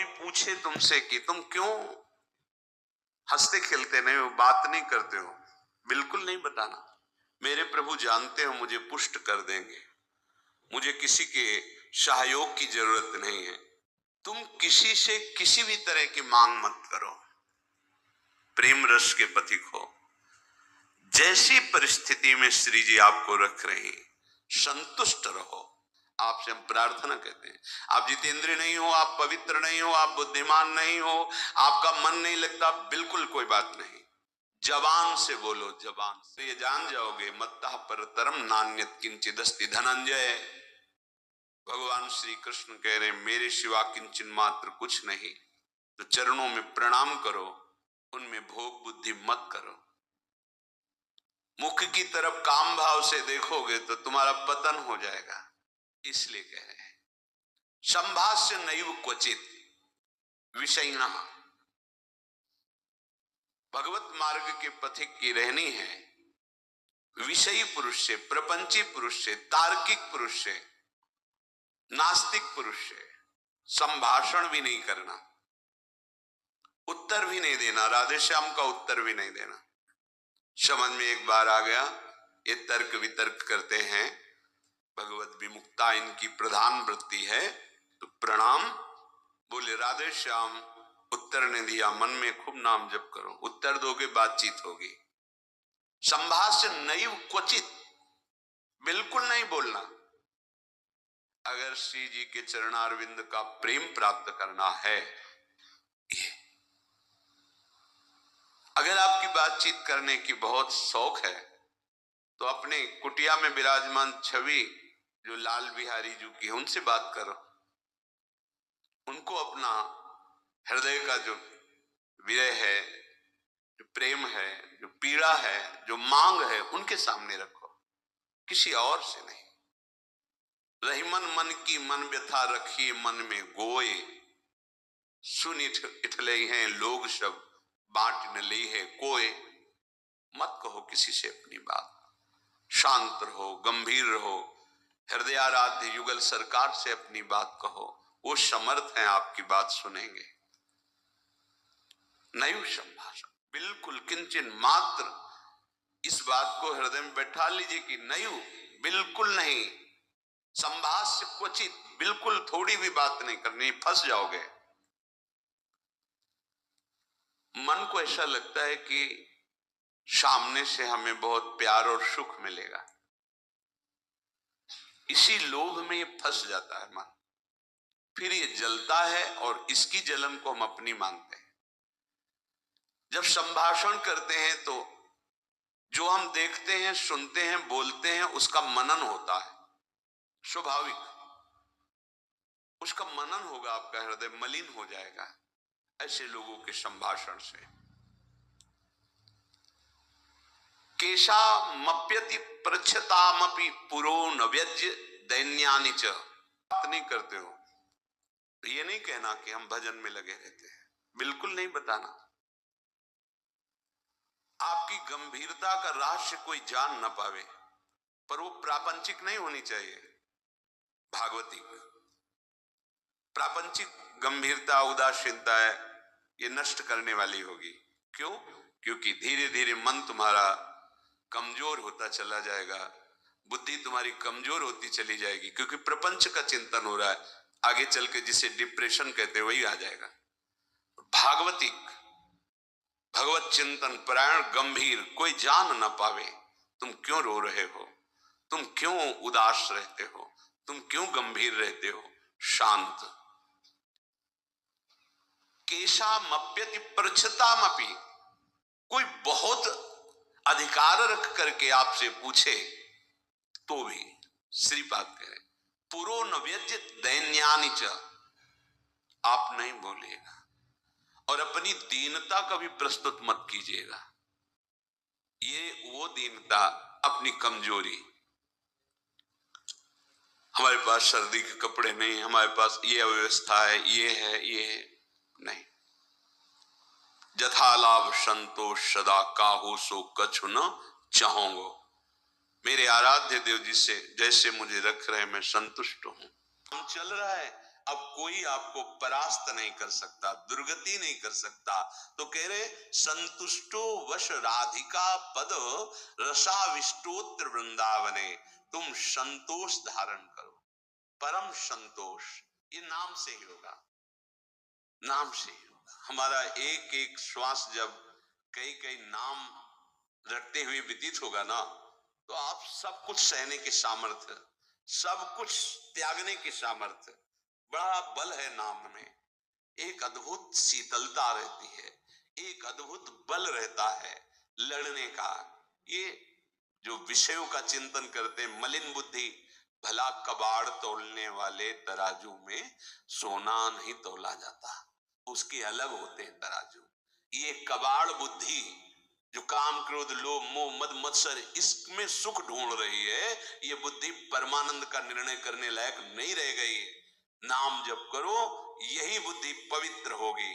कोई पूछे तुमसे कि तुम क्यों हंसते खेलते नहीं हो, बात नहीं करते हो, बिल्कुल नहीं बताना। मेरे प्रभु जानते हो मुझे पुष्ट कर देंगे, मुझे किसी के सहयोग की जरूरत नहीं है। तुम किसी से किसी भी तरह की मांग मत करो, प्रेम रस के पथिक हो। जैसी परिस्थिति में श्री जी आपको रख रहे हैं, संतुष्ट रहो। आपसे हम प्रार्थना कहते हैं, आप जितेंद्रिय नहीं हो, आप पवित्र नहीं हो, आप बुद्धिमान नहीं हो, आपका मन नहीं लगता, बिल्कुल कोई बात नहीं। जबान से बोलो, जबान से ये जान जाओगे, मत्तः परतरम नान्यत् किंचिदस्ति धनंजय। भगवान श्री कृष्ण कह रहे मेरे सिवा किंचन मात्र कुछ नहीं। तो चरणों में प्रणाम करो, उनमें भोग बुद्धि मत करो। मुख की तरफ काम भाव से देखोगे तो तुम्हारा पतन हो जाएगा। इसलिए कह रहे हैं संभाष्य नैव क्वचित विषयिणः। भगवत मार्ग के पथिक की रहनी है विषयी पुरुष से, प्रपंची पुरुष से, तार्किक पुरुष से, नास्तिक पुरुष से संभाषण भी नहीं करना, उत्तर भी नहीं देना, राधे श्याम का उत्तर भी नहीं देना। समझ में एक बार आ गया, ये तर्क वितर्क करते हैं, भगवत विमुक्ता इनकी प्रधान वृत्ति है, तो प्रणाम बोले राधे श्याम। उत्तर ने दिया, मन में खूब नाम जप करो, उत्तर दोगे बातचीत होगी। संभाष्य नैव क्वचित, बिल्कुल नहीं बोलना। अगर श्री जी के चरणारविंद का प्रेम प्राप्त करना है, ये अगर आपकी बातचीत करने की बहुत शौक है तो अपने कुटिया में विराजमान छवि जो लाल बिहारी जी की है उनसे बात करो, उनको अपना हृदय का जो विरह है, जो प्रेम है, जो पीड़ा है, जो मांग है, उनके सामने रखो, किसी और से नहीं। रही मन की मन व्यथा रखिए मन में गोए, सुन इठले हैं लोग सब बांट न ली है कोय। मत कहो किसी से अपनी बात, शांत रहो, गंभीर रहो, हृदयाराध्य युगल सरकार से अपनी बात कहो, वो समर्थ हैं आपकी बात सुनेंगे। नैव संभाषण, बिल्कुल किंचन मात्र, इस बात को हृदय में बैठा लीजिए कि नैव बिल्कुल नहीं, संभाष्य क्वचित, बिल्कुल थोड़ी भी बात नहीं करनी, फंस जाओगे। मन को ऐसा लगता है कि सामने से हमें बहुत प्यार और सुख मिलेगा, इसी लोभ में ये फंस जाता है मन, फिर ये जलता है और इसकी जलन को हम अपनी मानते हैं। जब संभाषण करते हैं तो जो हम देखते हैं, सुनते हैं, बोलते हैं, उसका मनन होता है, स्वाभाविक उसका मनन होगा, आपका हृदय मलिन हो जाएगा ऐसे लोगों के संभाषण से। केशा मप्यति प्रच्छतामपि पुरो न व्यज्य दैन्यानि च। बात नहीं करते हो तो ये नहीं कहना कि हम भजन में लगे रहते हैं, बिल्कुल नहीं बताना। आपकी गंभीरता का रहस्य कोई जान न पावे, पर वो प्रापंचिक नहीं होनी चाहिए, भागवतिक। प्रापंचिक गंभीरता, उदासीनता है, ये नष्ट करने वाली होगी। क्यों? क्योंकि धीरे धीरे मन तुम्हारा कमजोर होता चला जाएगा, बुद्धि तुम्हारी कमजोर होती चली जाएगी, क्योंकि प्रपंच का चिंतन हो रहा है। आगे चल के जिसे डिप्रेशन कहते हैं वही आ जाएगा। भागवतिक, भगवत चिंतन परायण, गंभीर, कोई जान न पावे तुम क्यों रो रहे हो, तुम क्यों उदास रहते हो, तुम क्यों गंभीर रहते हो, शांत। केशा मप्यति प्रच्छतामपि, कोई बहुत अधिकार रख करके आपसे पूछे तो भी श्रीपाद कह रहे पुरो न व्यज्यत दैन्यानि च, आप नहीं बोलिएगा और अपनी दीनता कभी प्रस्तुत मत कीजिएगा। ये वो दीनता, अपनी कमजोरी, हमारे पास सर्दी के कपड़े नहीं, हमारे पास ये अव्यवस्था है, ये है, ये है, नहीं। जथा लाभ संतोष सदा काहू सो कछु न चाहूंगो। मेरे आराध्य देव जी से जैसे मुझे रख रहे हैं मैं संतुष्ट हूं। हम चल रहा है, अब कोई आपको परास्त नहीं कर सकता, दुर्गति नहीं कर सकता। तो कह रहे संतुष्टो वश राधिका पद रसाविष्टोत्र वृंदावने, तुम संतोष धारण करो, परम संतोष। ये नाम से ही होगा, नाम से ही होगा। हमारा एक एक श्वास जब कई कई नाम रटते हुए व्यतीत होगा ना, तो आप सब कुछ सहने के सामर्थ्य, सब कुछ त्यागने के सामर्थ्य, बड़ा बल है नाम में। एक अद्भुत शीतलता रहती है, एक अद्भुत बल रहता है लड़ने का। ये जो विषयों का चिंतन करते मलिन बुद्धि, भला कबाड़ तोलने वाले तराजू में सोना नहीं तोला जाता, उसके अलग होते हैं तराजू। ये कबाड़ बुद्धि जो काम क्रोध लोभ मोह मद मत्सर इसमें सुख ढूंढ रही है, ये बुद्धि परमानंद का निर्णय करने लायक नहीं रह गई है। नाम जप करो, यही बुद्धि पवित्र होगी।